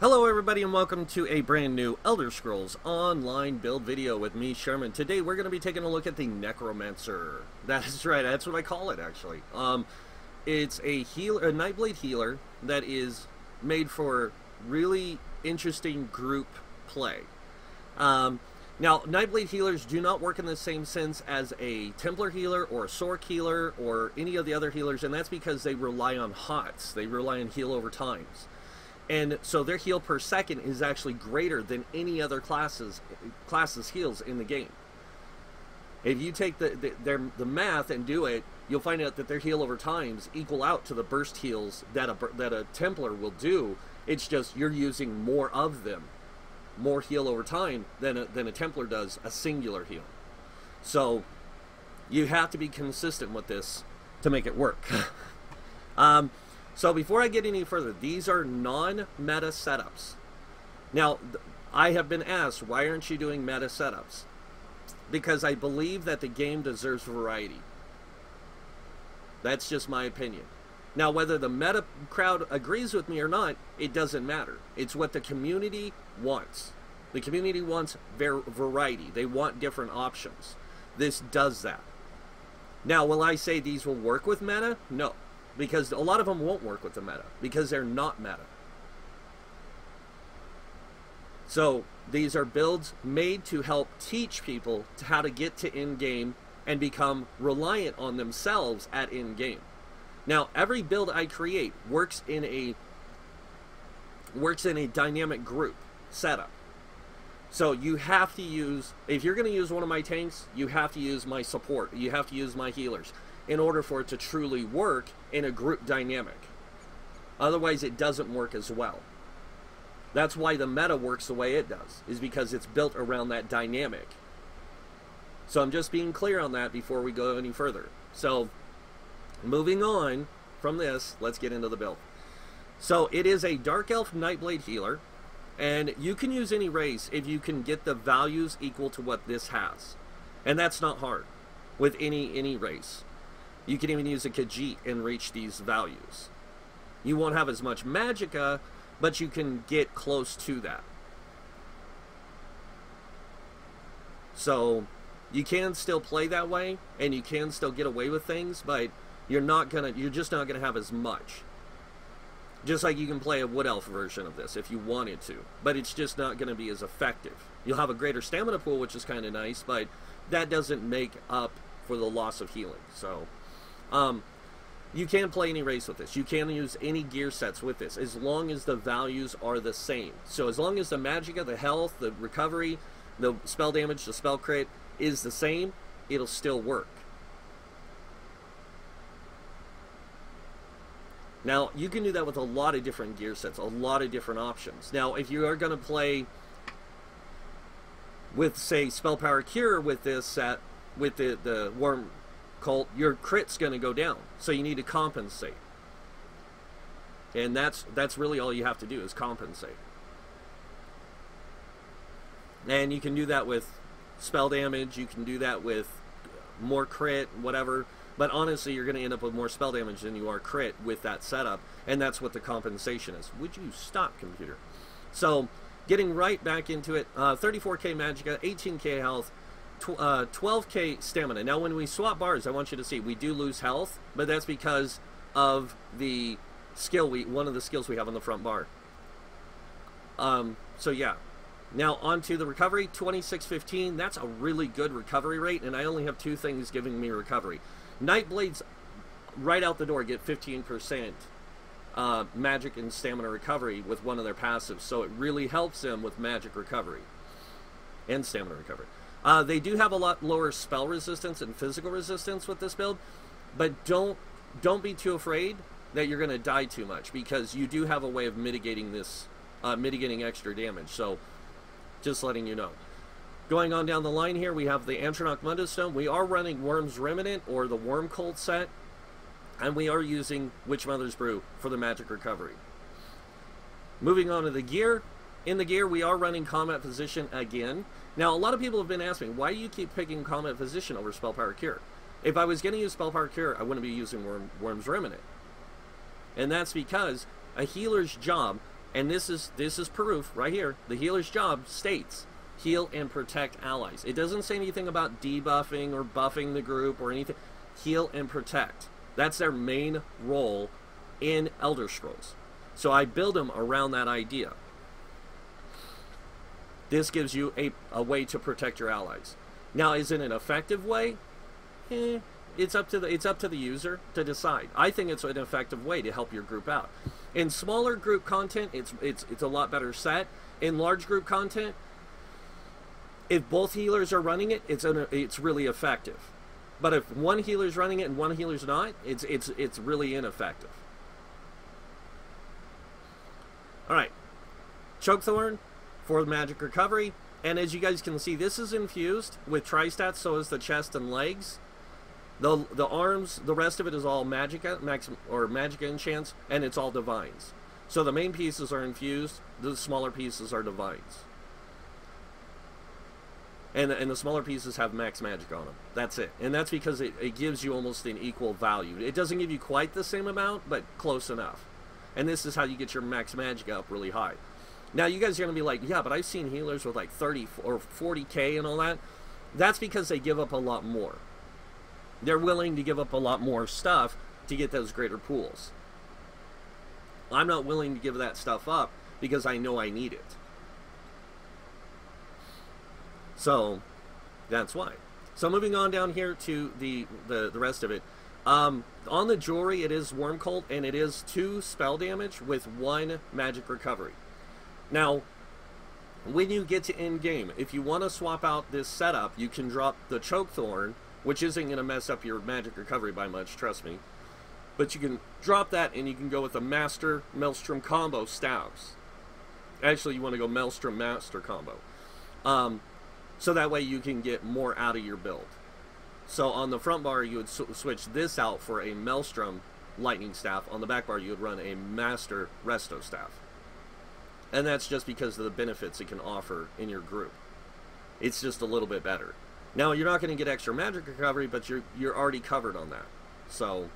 Hello everybody and welcome to a brand new Elder Scrolls Online build video with me, Sherman. Today we're going to be taking a look at the Necromancer. That's right, that's what I call it actually. It's a healer, a Nightblade healer that is made for really interesting group play. Now, Nightblade healers do not work in the same sense as a Templar healer or a Sorc healer or any of the other healers, and that's because they rely on HOTS. They rely on heal over times. And so their heal per second is actually greater than any other classes heals in the game. If you take the math and do it, you'll find out that their heal over times equal out to the burst heals that a Templar will do. It's just you're using more of them, more heal over time than a Templar does a singular heal. So you have to be consistent with this to make it work. So before I get any further, these are non-meta setups. Now, I have been asked, why aren't you doing meta setups? Because I believe that the game deserves variety. That's just my opinion. Now, whether the meta crowd agrees with me or not, it doesn't matter. It's what the community wants. The community wants variety. They want different options. This does that. Now, will I say these will work with meta? No. Because a lot of them won't work with the meta, because they're not meta. So these are builds made to help teach people how to get to in-game and become reliant on themselves at in-game. Now, every build I create works in a dynamic group setup. So you have to use, if you're going to use one of my tanks, you have to use my support. You have to use my healers in order for it to truly work in a group dynamic. Otherwise, it doesn't work as well. That's why the meta works the way it does, is because it's built around that dynamic. So I'm just being clear on that before we go any further. So, moving on from this, let's get into the build. So, it is a Dark Elf Nightblade healer, and you can use any race if you can get the values equal to what this has. And that's not hard with any race. You can even use a Khajiit and reach these values. You won't have as much magicka, but you can get close to that. So you can still play that way, and you can still get away with things, but you're just not gonna have as much. Just like you can play a Wood Elf version of this if you wanted to, but it's just not gonna be as effective. You'll have a greater stamina pool, which is kind of nice, but that doesn't make up for the loss of healing. So you can play any race with this. You can use any gear sets with this, as long as the values are the same. So as long as the magicka, the health, the recovery, the spell damage, the spell crit is the same, it'll still work. Now, you can do that with a lot of different gear sets, a lot of different options. Now, if you are going to play with, say, Spell Power Cure with this set, with the Worm Cult, your crit's going to go down, so you need to compensate. And that's really all you have to do, is compensate. And you can do that with spell damage, you can do that with more crit, whatever, but honestly you're going to end up with more spell damage than you are crit with that setup, and that's what the compensation is. Would you stop, computer? So, getting right back into it, 34k magicka, 18k health, 12k stamina. Now when we swap bars, I want you to see we do lose health, but that's because of the skill one of the skills we have on the front bar. So yeah. Now onto the recovery, 2615. That's a really good recovery rate, and I only have two things giving me recovery. Nightblades right out the door get 15% magic and stamina recovery with one of their passives, so it really helps them with magic recovery and stamina recovery. They do have a lot lower spell resistance and physical resistance with this build, but don't be too afraid that you're going to die too much, because you do have a way of mitigating this, mitigating extra damage. So, just letting you know. Going on down the line here, we have the Antronach Mundus Stone. We are running Worm's Remnant, or the Worm Cult set, and we are using Witch Mother's Brew for the magic recovery. Moving on to the gear. In the gear, we are running Combat Physician again. Now, a lot of people have been asking, why do you keep picking Combat Physician over Spell Power Cure? If I was going to use Spell Power Cure, I wouldn't be using Worm's Remnant. And that's because a healer's job And this is proof right here. The healer's job states heal and protect allies. It doesn't say anything about debuffing or buffing the group or anything. Heal and protect. That's their main role in Elder Scrolls. So I build them around that idea. This gives you a way to protect your allies. Now, is it an effective way? It's up to the user to decide. I think it's an effective way to help your group out. In smaller group content, it's a lot better set. In large group content, if both healers are running it, it's really effective. But if one healer's running it and one healer's not, it's really ineffective. All right, Chokethorn for the magic recovery, and as you guys can see, this is infused with tri-stats. So is the chest and legs. The arms, the rest of it is all magica, magic enchants, and it's all divines. So the main pieces are infused, the smaller pieces are divines. And the smaller pieces have max magic on them. That's it. And that's because it gives you almost an equal value. It doesn't give you quite the same amount, but close enough. And this is how you get your max magic up really high. Now you guys are going to be like, yeah, but I've seen healers with like 30 or 40k and all that. That's because they give up a lot more. They're willing to give up a lot more stuff to get those greater pools. I'm not willing to give that stuff up because I know I need it. So that's why. So moving on down here to the rest of it. On the jewelry, it is Worm Cult, and it is 2 spell damage with 1 magic recovery. Now, when you get to end game, if you want to swap out this setup, you can drop the Chokethorn, which isn't going to mess up your magic recovery by much, trust me. But you can drop that, and you can go with the Master Maelstrom combo staves. Actually, you want to go Maelstrom Master combo. So that way you can get more out of your build. So on the front bar, you would switch this out for a Maelstrom Lightning Staff. On the back bar, you would run a Master Resto Staff. And that's just because of the benefits it can offer in your group. It's just a little bit better. Now, you're not going to get extra magic recovery, but you're already covered on that. So,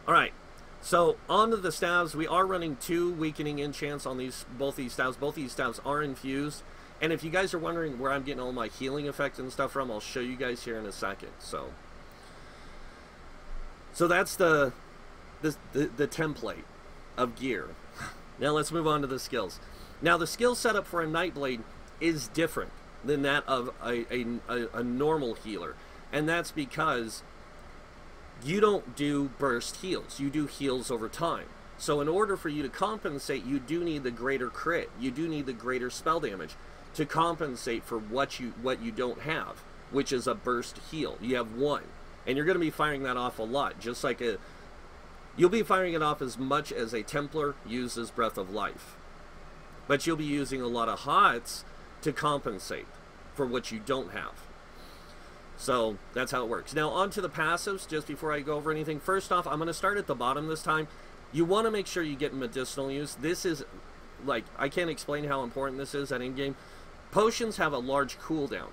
alright. So, on to the staves. We are running 2 weakening enchants on both these staves. Both these staves are infused. And if you guys are wondering where I'm getting all my healing effects and stuff from, I'll show you guys here in a second. So that's the template of gear. Now let's move on to the skills. Now the skill setup for a Nightblade is different than that of a normal healer. And that's because you don't do burst heals. You do heals over time. So in order for you to compensate, you do need the greater crit. You do need the greater spell damage to compensate for what you don't have, which is a burst heal. You have 1, and you're going to be firing that off a lot, just like you'll be firing it off as much as a Templar uses Breath of Life, but you'll be using a lot of hots to compensate for what you don't have. So that's how it works. Now on to the passives, just before I go over anything. First off, I'm going to start at the bottom this time. You want to make sure you get medicinal use. This is, like, I can't explain how important this is at in-game. Potions have a large cooldown,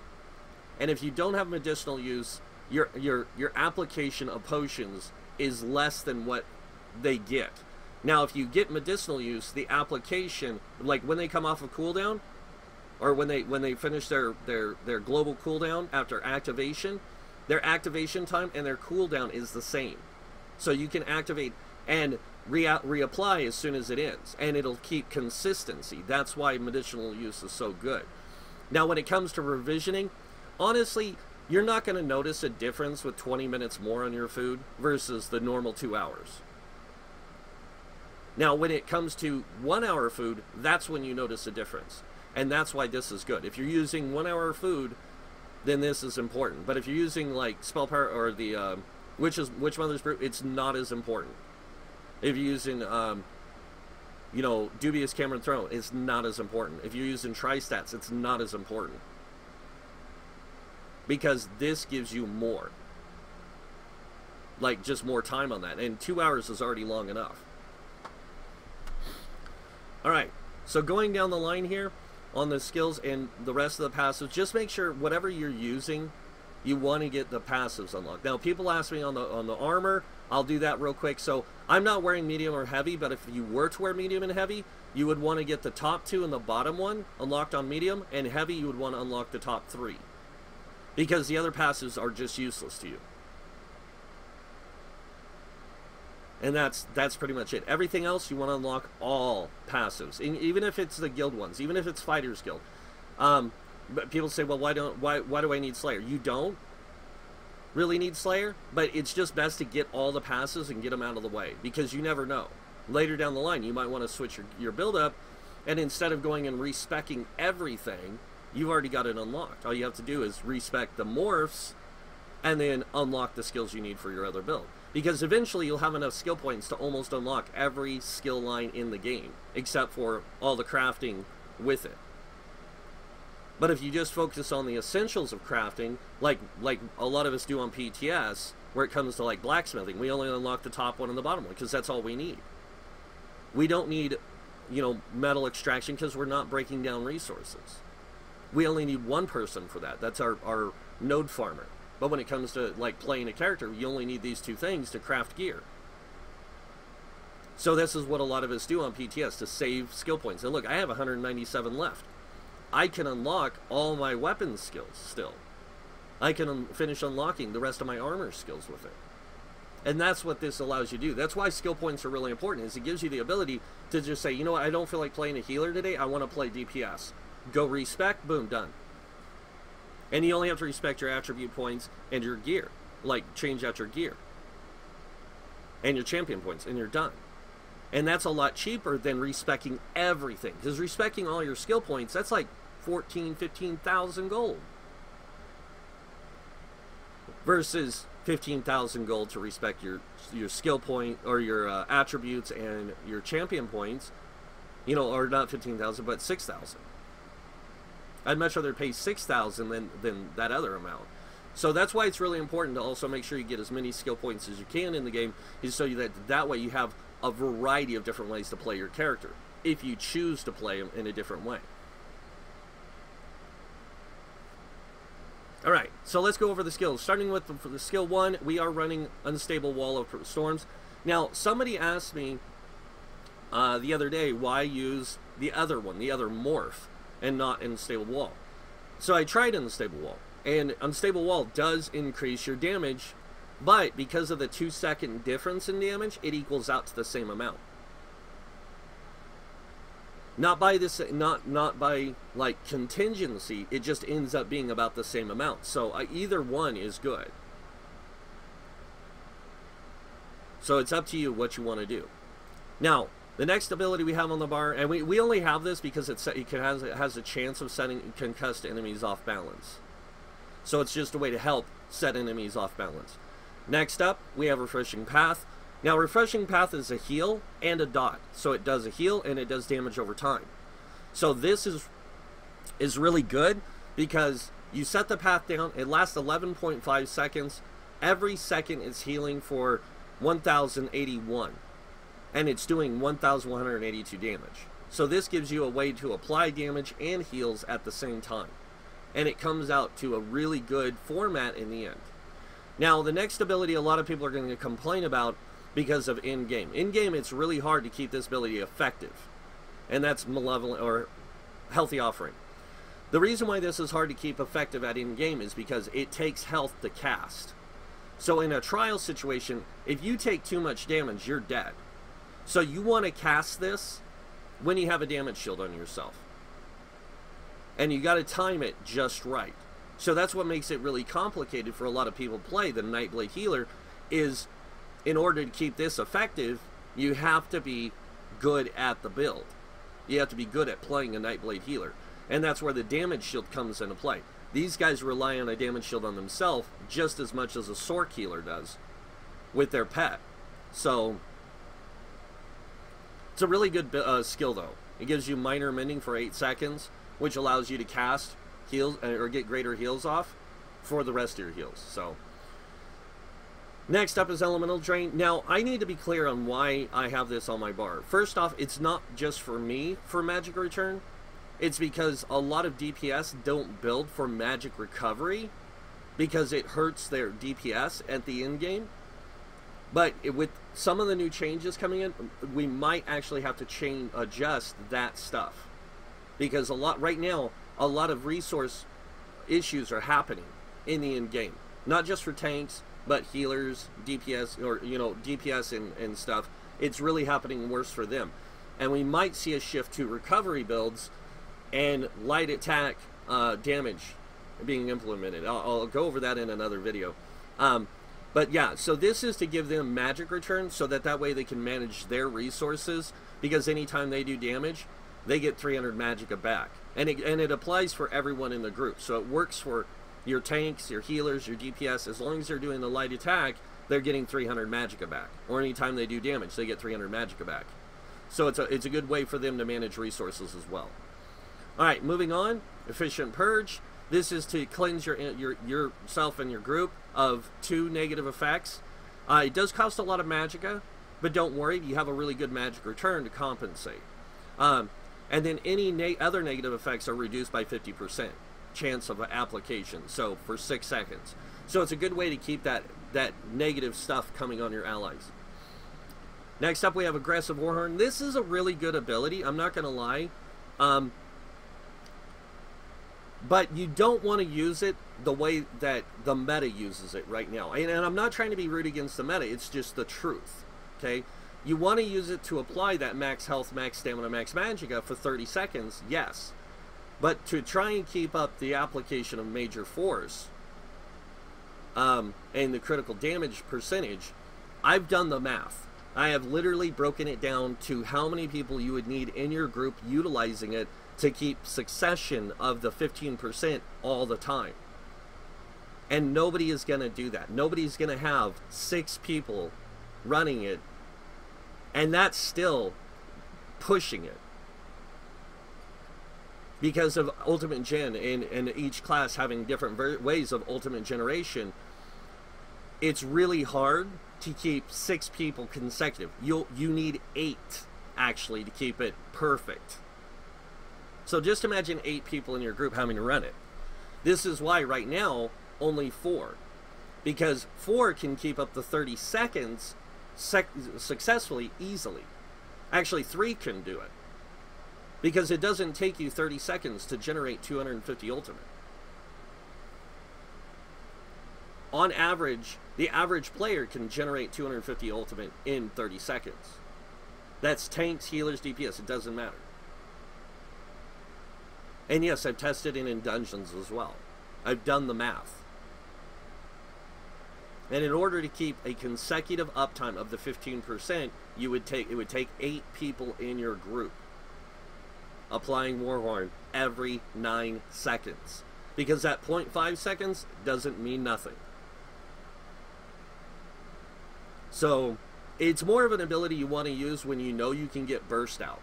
and if you don't have medicinal use, your application of potions is less than what they get. Now, if you get medicinal use, the application, like when they come off of cooldown, or when they finish their global cooldown after activation, their activation time and their cooldown is the same. So you can activate and reapply as soon as it ends, and it'll keep consistency. That's why medicinal use is so good. Now, when it comes to revisioning, honestly, you're not going to notice a difference with 20 minutes more on your food versus the normal 2 hours. Now, when it comes to 1 hour food, that's when you notice a difference. And that's why this is good. If you're using 1 hour food, then this is important. But if you're using, like, Spell Power or the Witch Mother's Brew, it's not as important. If you're using, you know, Dubious Cameron Throne, it's not as important. If you're using Tri-Stats, it's not as important. Because this gives you more. Like, just more time on that. And 2 hours is already long enough. Alright, so going down the line here on the skills and the rest of the passives, just make sure whatever you're using, you want to get the passives unlocked. Now, people ask me on the armor, I'll do that real quick. So I'm not wearing medium or heavy, but if you were to wear medium and heavy, you would want to get the top 2 and the bottom 1 unlocked on medium, and heavy you would want to unlock the top 3. Because the other passes are just useless to you. And that's pretty much it. Everything else, you want to unlock all passives, even if it's the guild ones, even if it's Fighters Guild. But people say, well, why do I need Slayer? You don't really need Slayer, but it's just best to get all the passes and get them out of the way, because you never know. Later down the line, you might want to switch your build up, and instead of going and respecking everything, you've already got it unlocked. All you have to do is respec the morphs, and then unlock the skills you need for your other build. Because eventually you'll have enough skill points to almost unlock every skill line in the game, except for all the crafting with it. But if you just focus on the essentials of crafting, like a lot of us do on PTS, where it comes to like blacksmithing, we only unlock the top 1 and the bottom 1, because that's all we need. We don't need, you know, metal extraction, because we're not breaking down resources. We only need 1 person for that. That's our node farmer. But when it comes to like playing a character, you only need these 2 things to craft gear. So this is what a lot of us do on PTS to save skill points. And look, I have 197 left. I can unlock all my weapons skills still. I can finish unlocking the rest of my armor skills with it. And that's what this allows you to do. That's why skill points are really important, is it gives you the ability to just say, you know what, I don't feel like playing a healer today, I want to play DPS. Go respec, boom, done. And you only have to respect your attribute points and your gear. Like, change out your gear. And your champion points, and you're done. And that's a lot cheaper than respecking everything. Because respecting all your skill points, that's like 14,000, 15,000 gold. Versus 15,000 gold to respect your skill point, or your attributes and your champion points. You know, or not 15,000, but 6,000. I'd much rather pay 6,000 than that other amount. So that's why it's really important to also make sure you get as many skill points as you can in the game, is so that way you have a variety of different ways to play your character, if you choose to play him in a different way. Alright, so let's go over the skills. Starting with for the skill 1, we are running Unstable Wall of Storms. Now, somebody asked me the other day why use the other one, the other morph, and not Unstable Wall. So I tried Unstable Wall, and Unstable Wall does increase your damage, but because of the 2-second difference in damage, it equals out to the same amount. Not by this, not by like contingency. It just ends up being about the same amount. So either one is good. So it's up to you what you want to do. Now, the next ability we have on the bar, and we only have this because it has a chance of setting concussed enemies off balance. So it's just a way to help set enemies off balance. Next up, we have Refreshing Path. Now, Refreshing Path is a heal and a dot. So it does a heal and it does damage over time. So this is really good, because you set the path down, it lasts 11.5 seconds. Every second it's healing for 1,081. And it's doing 1,182 damage. So this gives you a way to apply damage and heals at the same time. And it comes out to a really good format in the end. Now, the next ability a lot of people are going to complain about because of in-game. In-game, it's really hard to keep this ability effective. And that's Malevolent, or Healthy Offering. The reason why this is hard to keep effective at in-game is because it takes health to cast. So in a trial situation, if you take too much damage, you're dead. So you want to cast this when you have a damage shield on yourself. And you got to time it just right. So that's what makes it really complicated for a lot of people to play the Nightblade Healer, is in order to keep this effective, you have to be good at the build. You have to be good at playing a Nightblade Healer. And that's where the damage shield comes into play. These guys rely on a damage shield on themselves just as much as a Sorc Healer does with their pet. So it's a really good skill, though. It gives you minor mending for 8 seconds, which allows you to cast heals, or get greater heals off for the rest of your heals. So next up is Elemental Drain. Now, I need to be clear on why I have this on my bar. First off, it's not just for me for magic return. It's because a lot of DPS don't build for magic recovery, because it hurts their DPS at the end game. But with some of the new changes coming in, we might actually have to adjust that stuff. Because right now, a lot of resource issues are happening in the end game. Not just for tanks, but healers, DPS, or, DPS and stuff. It's really happening worse for them. And we might see a shift to recovery builds and light attack damage being implemented. I'll go over that in another video. But yeah, so this is to give them magic return so that way they can manage their resources, because anytime they do damage, they get 300 magicka back. And it applies for everyone in the group. So it works for your tanks, your healers, your DPS. As long as they're doing the light attack, they're getting 300 magicka back. Or anytime they do damage, they get 300 magicka back. So it's a good way for them to manage resources as well. Alright, moving on. Efficient Purge. This is to cleanse yourself and your group of 2 negative effects. It does cost a lot of magicka, but don't worry, you have a really good magic return to compensate. And then any other negative effects are reduced by 50% chance of application, so for 6 seconds. So it's a good way to keep that negative stuff coming on your allies. Next up, we have Aggressive Warhorn. This is a really good ability, I'm not going to lie. But you don't want to use it the way that the meta uses it right now. And I'm not trying to be rude against the meta, it's just the truth. Okay? You want to use it to apply that max health, max stamina, max magicka for 30 seconds, yes. But to try and keep up the application of major force and the critical damage percentage, I've done the math. I have literally broken it down to how many people you would need in your group utilizing it to keep succession of the 15% all the time. And nobody is going to do that. Nobody's going to have 6 people running it, and that's still pushing it. Because of Ultimate Gen and each class having different ways of Ultimate Generation, it's really hard to keep 6 people consecutive. You need 8 actually to keep it perfect. So just imagine 8 people in your group having to run it. This is why right now only 4, because 4 can keep up the 30 seconds successfully easily. Actually 3 can do it, because it doesn't take you 30 seconds to generate 250 ultimate. On average, the average player can generate 250 ultimate in 30 seconds. That's tanks, healers, DPS, it doesn't matter. And yes, I've tested it in dungeons as well. I've done the math. And in order to keep a consecutive uptime of the 15%, it would take 8 people in your group applying Warhorn every 9 seconds. Because that 0.5 seconds doesn't mean nothing. So, it's more of an ability you want to use when you know you can get burst out.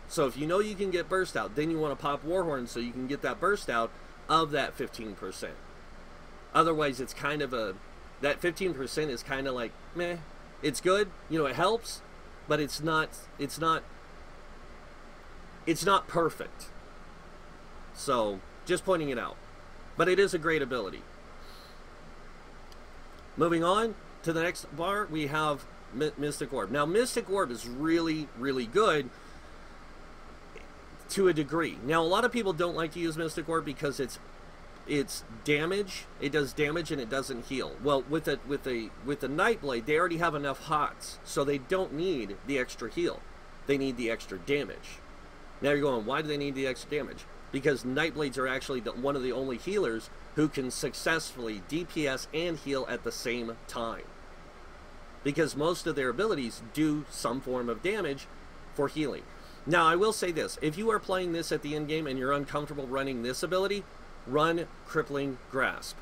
So if you know you can get burst out, then you want to pop Warhorn so you can get that burst out of that 15%. Otherwise, it's kind of that 15% is kind of like, meh. It's good, it helps, but it's not perfect. So, just pointing it out. But it is a great ability. Moving on to the next bar, we have Mystic Orb. Now, Mystic Orb is really, really good to a degree. Now, a lot of people don't like to use Mystic Orb because it's damage. It does damage and it doesn't heal. Well, with the Nightblade, they already have enough hots, so they don't need the extra heal. They need the extra damage. Now you're going, why do they need the extra damage? Because Nightblades are actually one of the only healers who can successfully DPS and heal at the same time. Because most of their abilities do some form of damage for healing. Now, I will say this. If you are playing this at the end game and you're uncomfortable running this ability, run Crippling Grasp.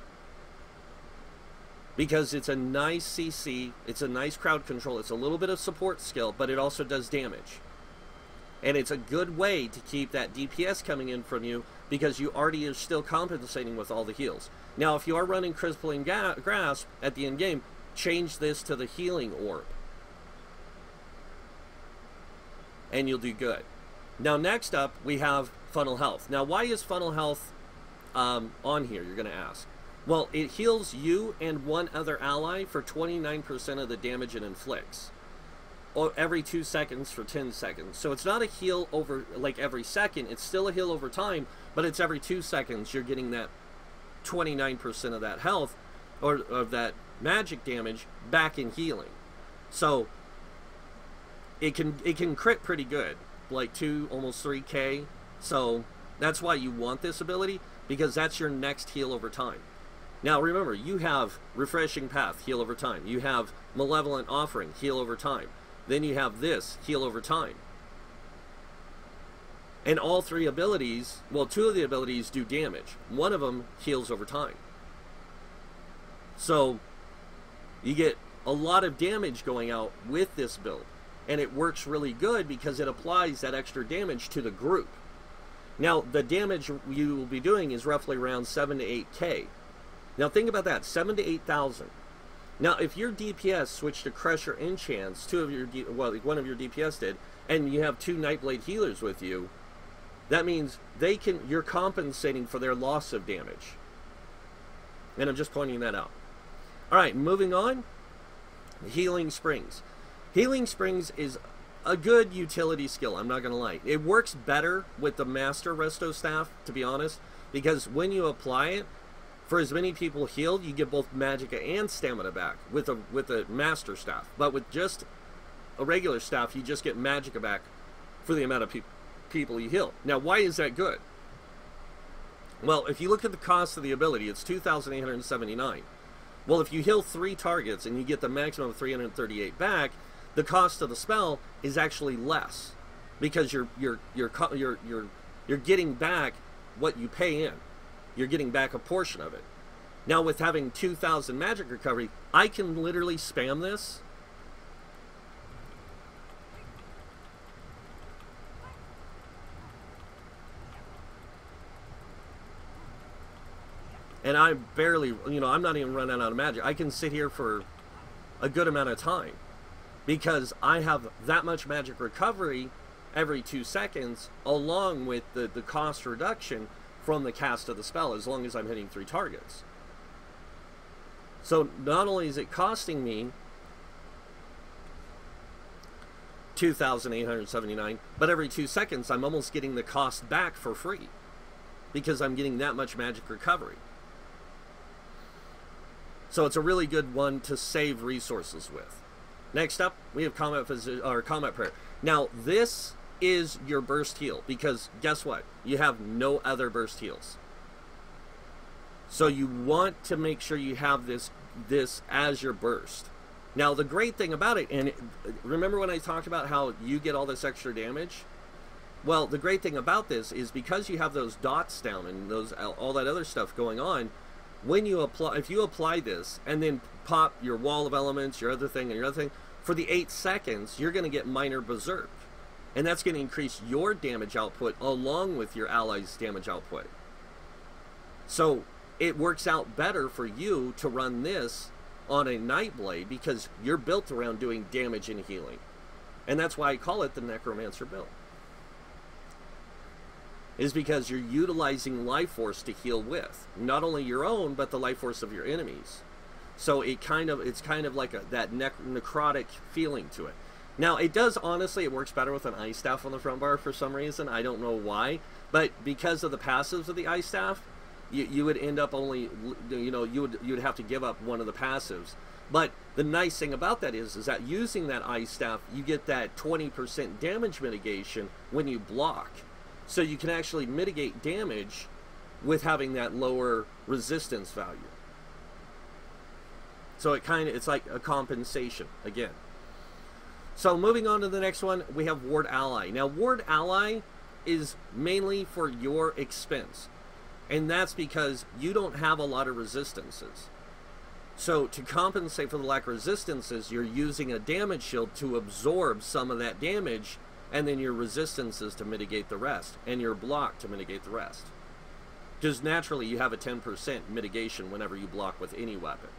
Because it's a nice CC, it's a nice crowd control, it's a little bit of support skill, but it also does damage. And it's a good way to keep that DPS coming in from you, because you already are still compensating with all the heals. Now, if you are running Crippling Grasp at the end game, change this to the Healing Orb. And you'll do good. Now, next up, we have Funnel Health. Now, why is Funnel Health on here, you're going to ask? Well, it heals you and one other ally for 29% of the damage it inflicts. Or every 2 seconds for 10 seconds. So it's not a heal over, like, every second. It's still a heal over time, but it's every 2 seconds you're getting that 29% of that health, or of that magic damage, back in healing. So it can crit pretty good, like 2, almost 3k. So that's why you want this ability, because that's your next heal over time. Now remember, you have Refreshing Path, heal over time. You have Malevolent Offering, heal over time. Then you have this, heal over time. And all 3 abilities, well, 2 of the abilities do damage. One of them heals over time. So you get a lot of damage going out with this build. And it works really good because it applies that extra damage to the group. Now, the damage you will be doing is roughly around 7 to 8k. Now think about that, 7 to 8,000. Now, if your DPS switched to Crusher Enchants, one of your DPS did, and you have 2 Nightblade healers with you, that means you're compensating for their loss of damage. And I'm just pointing that out. Alright, moving on. Healing Springs. Healing Springs is a good utility skill, I'm not going to lie. It works better with the Master Resto Staff, to be honest, because when you apply it, for as many people healed, you get both Magicka and Stamina back with a Master Staff. But with just a regular staff, you just get Magicka back for the amount of people you heal. Now, why is that good? Well, if you look at the cost of the ability, it's 2,879. Well, if you heal 3 targets and you get the maximum of 338 back, the cost of the spell is actually less, because you're getting back what you pay in. You're getting back a portion of it. Now, with having 2,000 magic recovery, I can literally spam this. And I barely, I'm not even running out of magic. I can sit here for a good amount of time because I have that much magic recovery every 2 seconds, along with the cost reduction from the cast of the spell, as long as I'm hitting 3 targets. So not only is it costing me 2,879, but every 2 seconds I'm almost getting the cost back for free, because I'm getting that much magic recovery. So it's a really good one to save resources with. Next up, we have Combat Prayer. Now, this is your burst heal, because guess what? You have no other burst heals. So you want to make sure you have this as your burst. Now, the great thing about it, and remember when I talked about how you get all this extra damage? Well, the great thing about this is because you have those dots down and all that other stuff going on, when you apply, if you apply this and then pop your Wall of Elements, your other thing, and your other thing, for the 8 seconds, you're going to get Minor Berserk. And that's going to increase your damage output along with your allies' damage output. So it works out better for you to run this on a Nightblade, because you're built around doing damage and healing. And that's why I call it the Necromancer build. Is because you're utilizing life force to heal with. Not only your own, but the life force of your enemies. So it's kind of like that necrotic feeling to it. Now, it does, honestly, it works better with an Ice Staff on the front bar for some reason. I don't know why. But because of the passives of the Ice Staff, you would end up only, you would have to give up one of the passives. But the nice thing about that is that using that Ice Staff, you get that 20% damage mitigation when you block. So you can actually mitigate damage with having that lower resistance value. So it's like a compensation again. So moving on to the next one, we have Ward Ally. Now, Ward Ally is mainly for your expense. And that's because you don't have a lot of resistances. So to compensate for the lack of resistances, you're using a damage shield to absorb some of that damage, and then your resistances to mitigate the rest, and your block to mitigate the rest. Because naturally you have a 10% mitigation whenever you block with any weapon.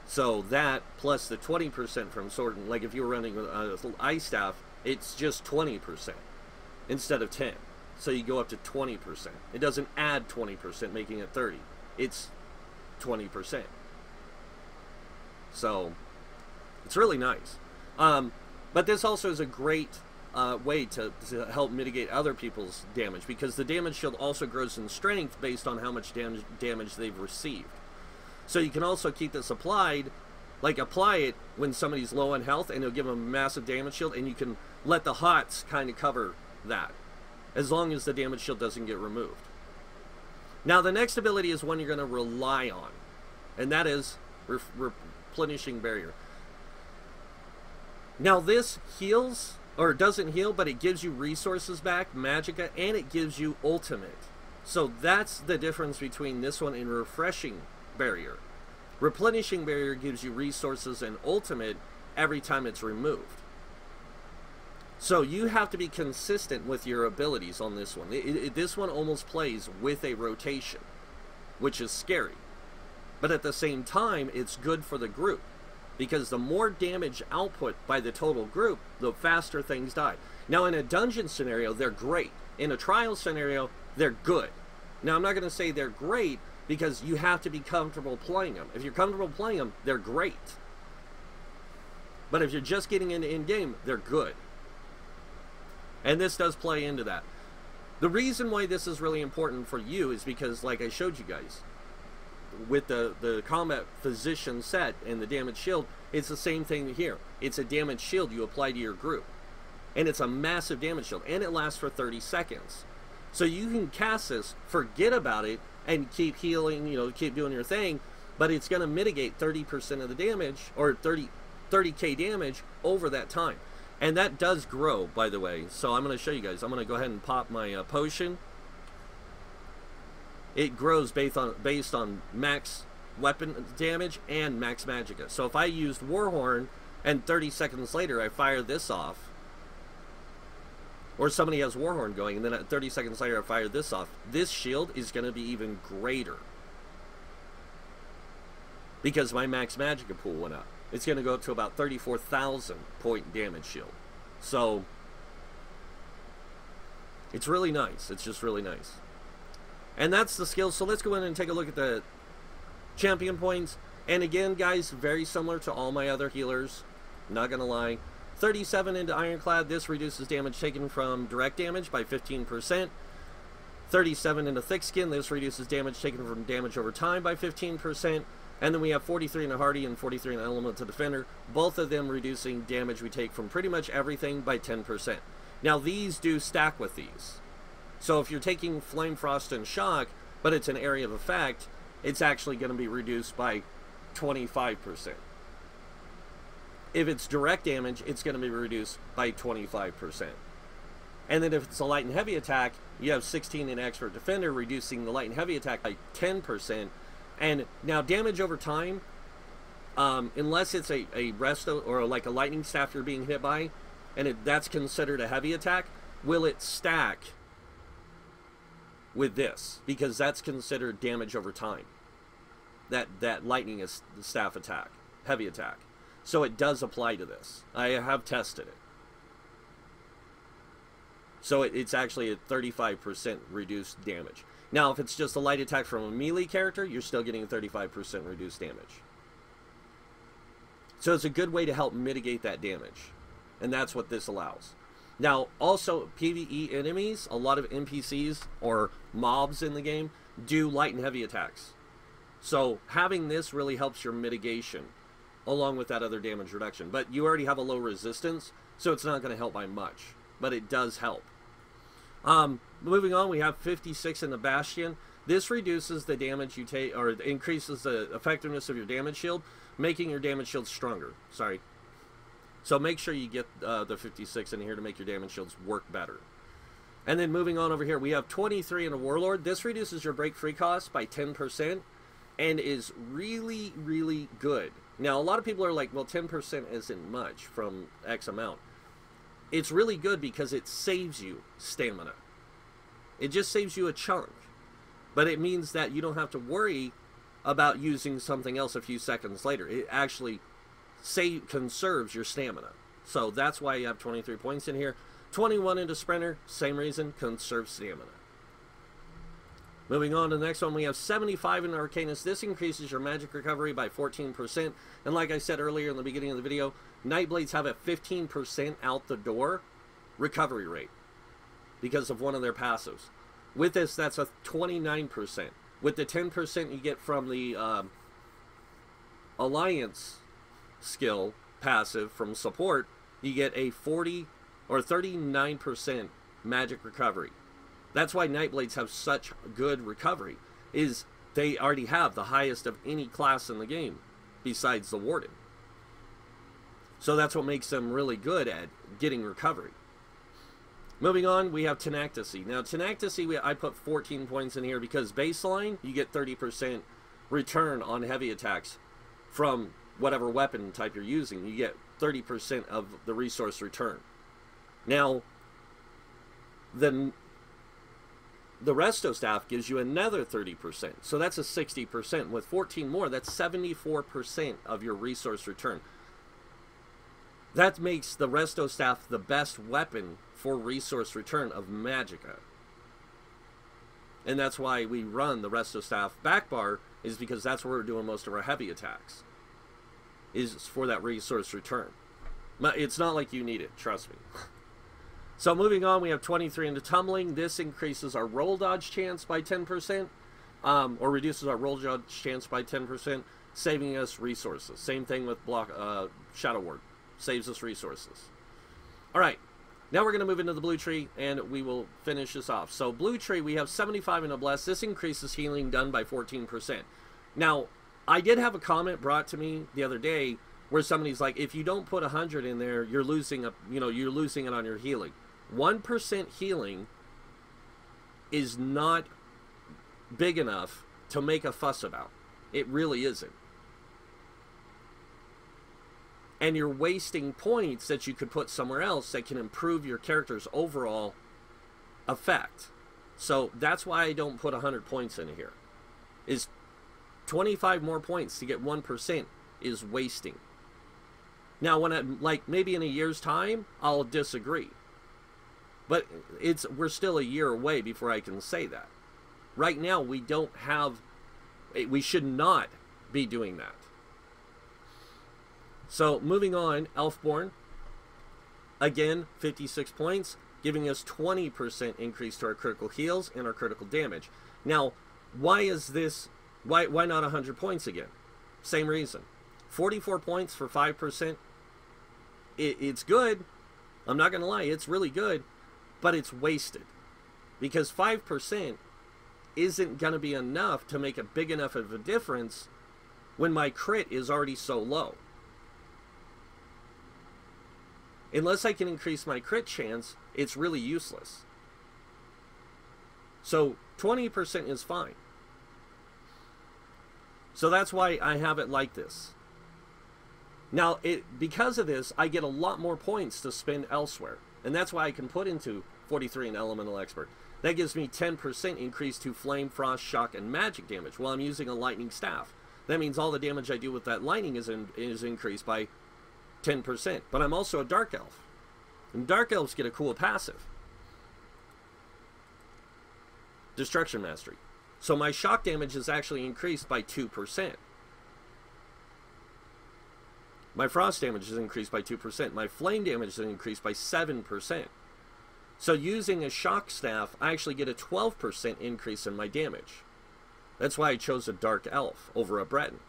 So that, plus the 20% from sword, like if you were running an Ice Staff, it's just 20% instead of 10. So you go up to 20%. It doesn't add 20%, making it 30. it's 20%. So it's really nice. But this also is a great way to help mitigate other people's damage, because the damage shield also grows in strength based on how much damage they've received. So you can also keep this applied, like apply it when somebody's low on health, and it'll give them a massive damage shield, and you can let the hots kind of cover that, as long as the damage shield doesn't get removed. Now the next ability is one you're going to rely on, and that is Replenishing Barrier. Now this heals, or doesn't heal, but it gives you resources back, magicka, and it gives you ultimate. So that's the difference between this one and Refreshing Barrier. Replenishing Barrier gives you resources and ultimate every time it's removed. So you have to be consistent with your abilities on this one. This one almost plays with a rotation, which is scary. But at the same time, it's good for the group, because the more damage output by the total group, the faster things die. Now in a dungeon scenario, they're great. In a trial scenario, they're good. Now I'm not going to say they're great, because you have to be comfortable playing them. If you're comfortable playing them, they're great. But if you're just getting into in-game, they're good. And this does play into that. The reason why this is really important for you is because, like I showed you guys, with the combat physician set and the damage shield, it's the same thing here. It's a damage shield you apply to your group. And it's a massive damage shield. And it lasts for 30 seconds. So you can cast this, forget about it, and keep healing, you know, keep doing your thing, but it's going to mitigate 30% of the damage, or 30k damage over that time. And that does grow, by the way. So I'm going to show you guys. I'm going to go ahead and pop my potion. It grows based on max weapon damage and max magicka. So if I used Warhorn and 30 seconds later I fire this off, or somebody has Warhorn going and then at 30 seconds later I fire this off, this shield is going to be even greater, because my max magicka pool went up. It's going to go up to about 34,000 point damage shield. So it's really nice. It's just really nice. And that's the skill. So let's go in and take a look at the champion points. And again, guys, very similar to all my other healers. Not going to lie. 37 into Ironclad. This reduces damage taken from direct damage by 15%. 37 into Thick Skin. This reduces damage taken from damage over time by 15%. And then we have 43 in a Hardy and 43 in Elemental Defender. Both of them reducing damage we take from pretty much everything by 10%. Now these do stack with these. So if you're taking Flame, Frost, and Shock, but it's an area of effect, it's actually going to be reduced by 25%. If it's direct damage, it's going to be reduced by 25%. And then if it's a light and heavy attack, you have 16 in Expert Defender, reducing the light and heavy attack by 10%. And now damage over time, unless it's a resto or like a lightning staff you're being hit by, and that's considered a heavy attack, will it stack with this? Because that's considered damage over time. That lightning is the staff attack, heavy attack. So it does apply to this. I have tested it. So it's actually a 35% reduced damage. Now, if it's just a light attack from a melee character, you're still getting a 35% reduced damage. So it's a good way to help mitigate that damage. And that's what this allows. Now, also, PvE enemies, a lot of NPCs or mobs in the game, do light and heavy attacks. So having this really helps your mitigation, along with that other damage reduction. But you already have a low resistance, so it's not going to help by much. But it does help. Moving on, we have 56 in the Bastion. This reduces the damage you take, or increases the effectiveness of your damage shield, making your damage shield stronger. Sorry. So make sure you get the 56 in here to make your damage shields work better. And then moving on over here, we have 23 in a Warlord. This reduces your break free cost by 10% and is really, really good. Now, a lot of people are like, well, 10% isn't much from X amount. It's really good because it saves you stamina. It just saves you a chunk. But it means that you don't have to worry about using something else a few seconds later. It actually conserves your stamina. So that's why you have 23 points in here. 21 into Sprinter, same reason, conserves stamina. Moving on to the next one, we have 75 in Arcanus. This increases your magic recovery by 14%. And like I said earlier in the beginning of the video, Nightblades have a 15% out the door recovery rate because of one of their passives. With this, that's a 29%. With the 10% you get from the Alliance skill passive from support, you get a 40 or 39% magic recovery. That's why Nightblades have such good recovery, is they already have the highest of any class in the game, besides the Warden. So that's what makes them really good at getting recovery. Moving on, we have Tenacity. Now, Tenacity, I put 14 points in here because baseline, you get 30% return on heavy attacks from whatever weapon type you're using. You get 30% of the resource return. Now, the Resto Staff gives you another 30%. So that's a 60%. With 14 more, that's 74% of your resource return. That makes the Resto Staff the best weapon for resource return of Magicka. And that's why we run the Resto Staff back bar, is because that's where we're doing most of our heavy attacks, is for that resource return. It's not like you need it, trust me. So moving on, we have 23 into Tumbling. This increases our roll dodge chance by 10%, or reduces our roll dodge chance by 10%, saving us resources. Same thing with Shadow Ward. Saves us resources. Alright, now we're going to move into the Blue Tree, and we will finish this off. So Blue Tree, we have 75 in a Bless. This increases healing done by 14%. Now, I did have a comment brought to me the other day where somebody's like, if you don't put 100 in there, you're losing you're losing it on your healing. 1% healing is not big enough to make a fuss about. It really isn't. And you're wasting points that you could put somewhere else that can improve your character's overall effect. So that's why I don't put 100 points in here. Is 25 more points to get 1% is wasting. Now, when maybe in a year's time, I'll disagree. But we're still a year away before I can say that. Right now, we should not be doing that. So, moving on, Elfborn. Again, 56 points, giving us 20% increase to our critical heals and our critical damage. Now, why is this, why not 100 points again? Same reason. 44 points for 5%. It's good. I'm not going to lie, it's really good. But it's wasted. Because 5% isn't going to be enough to make a big enough of a difference when my crit is already so low. Unless I can increase my crit chance, it's really useless. So 20% is fine. So that's why I have it like this. Now, because of this, I get a lot more points to spend elsewhere. And that's why I can put into 43 in Elemental Expert. That gives me 10% increase to Flame, Frost, Shock, and Magic damage while I'm using a Lightning Staff. That means all the damage I do with that lightning is increased by 10%. But I'm also a Dark Elf. And Dark Elves get a cool passive. Destruction Mastery. So my shock damage is actually increased by 2%. My frost damage is increased by 2%. My flame damage is increased by 7%. So using a shock staff, I actually get a 12% increase in my damage. That's why I chose a Dark Elf over a Breton.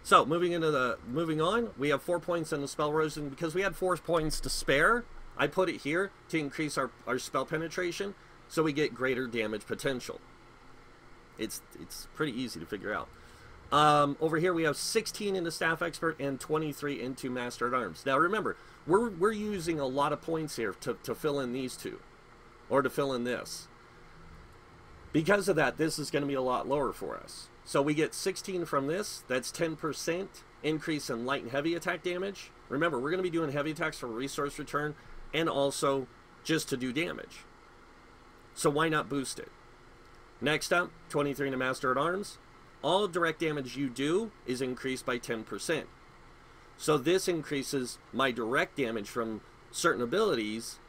So, moving on, we have 4 points in the Spell Erosion. Because we had 4 points to spare, I put it here to increase our spell penetration, so we get greater damage potential. It's pretty easy to figure out. Over here we have 16 into Staff Expert and 23 into Master at Arms. Now remember, we're using a lot of points here to fill in these two, or to fill in this. Because of that, this is going to be a lot lower for us. So we get 16 from this. That's 10% increase in light and heavy attack damage. Remember, we're going to be doing heavy attacks for resource return and also just to do damage. So why not boost it? Next up, 23 into Master at Arms. All direct damage you do is increased by 10%. So this increases my direct damage from certain abilities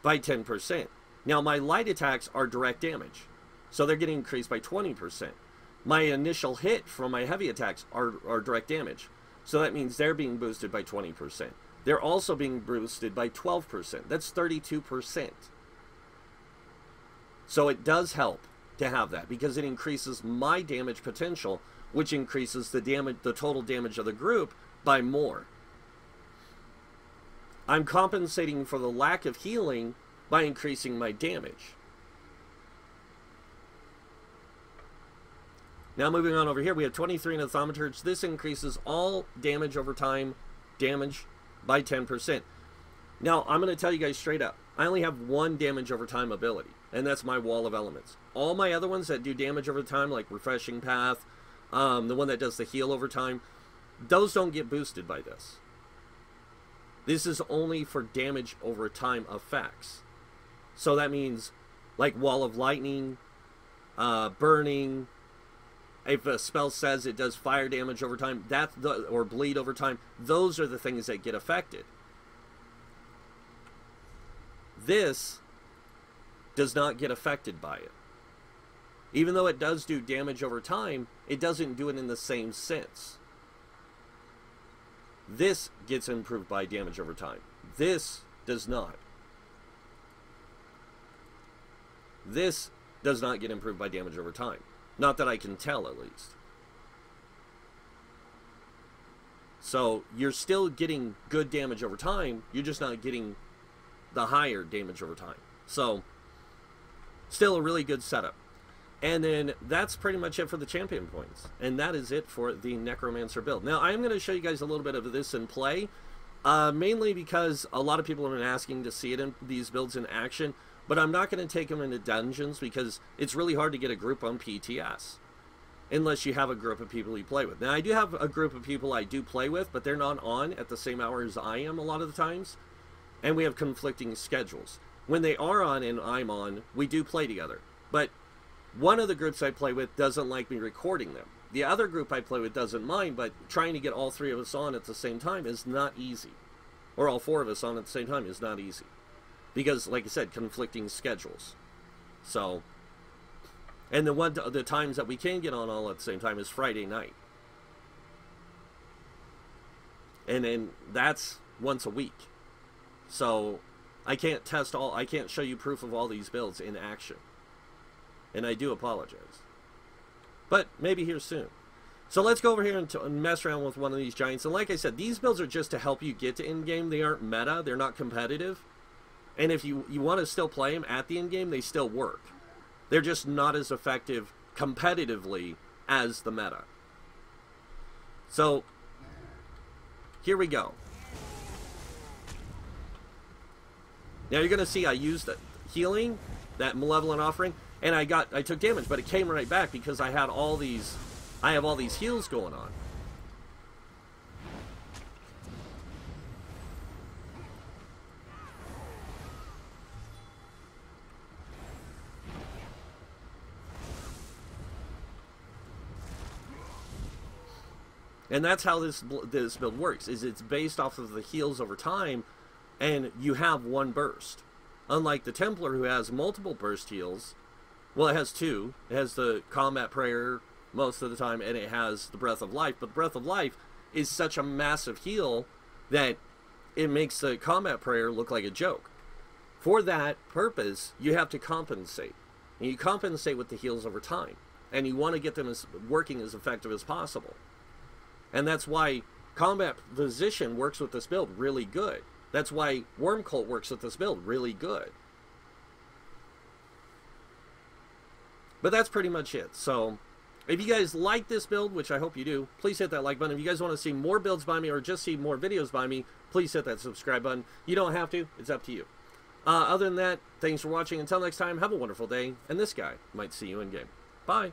by 10%. Now, my light attacks are direct damage, so they're getting increased by 20%. My initial hit from my heavy attacks are direct damage, so that means they're being boosted by 20%. They're also being boosted by 12%. That's 32%. So it does help to have that, because it increases my damage potential, which increases the total damage of the group by more. I'm compensating for the lack of healing by increasing my damage. Now moving on over here, we have 23 in the Thaumaturge. This increases all damage over time, damage by 10%. Now, I'm going to tell you guys straight up, I only have one damage over time ability, and that's my Wall of Elements. All my other ones that do damage over time, like Refreshing Path, the one that does the heal over time, those don't get boosted by this. This is only for damage over time effects. So that means, like Wall of Lightning, Burning, if a spell says it does fire damage over time, or bleed over time, those are the things that get affected. This does not get affected by it. Even though it does do damage over time, it doesn't do it in the same sense. This gets improved by damage over time. This does not. This does not get improved by damage over time. Not that I can tell, at least. So, you're still getting good damage over time, you're just not getting the higher damage over time. So, still a really good setup. And then, that's pretty much it for the champion points. And that is it for the Necromancer build. Now, I'm going to show you guys a little bit of this in play. Mainly because a lot of people have been asking to see it in these builds in action. But I'm not going to take them into dungeons because it's really hard to get a group on PTS. Unless you have a group of people you play with. Now, I do have a group of people I do play with, but they're not on at the same hour as I am a lot of the times. And we have conflicting schedules. When they are on and I'm on, we do play together. But one of the groups I play with doesn't like me recording them. The other group I play with doesn't mind, but trying to get all three of us on at the same time is not easy. Or all four of us on at the same time is not easy. Because, like I said, conflicting schedules. So, and the times that we can get on all at the same time is Friday night. And then that's once a week. So, I can't show you proof of all these builds in action. And I do apologize. But maybe here soon. So let's go over here and mess around with one of these giants. And like I said, these builds are just to help you get to in-game. They aren't meta. They're not competitive. And if you want to still play them at the end game, they still work. They're just not as effective competitively as the meta. So, here we go. Now you're going to see I used the healing, that Malevolent offering, and I took damage, but it came right back because I have all these heals going on. And that's how this build works, is it's based off of the heals over time, and you have one burst. Unlike the Templar, who has multiple burst heals. Well, it has two. It has the Combat Prayer most of the time, and it has the Breath of Life. But Breath of Life is such a massive heal that it makes the Combat Prayer look like a joke. For that purpose, you have to compensate. And you compensate with the heals over time. And you want to get them working as effective as possible. And that's why Combat Physician works with this build really good. That's why Worm Cult works with this build really good. But that's pretty much it. So, if you guys like this build, which I hope you do, please hit that like button. If you guys want to see more builds by me or just see more videos by me, please hit that subscribe button. You don't have to. It's up to you. Other than that, thanks for watching. Until next time, have a wonderful day. And this guy might see you in game. Bye.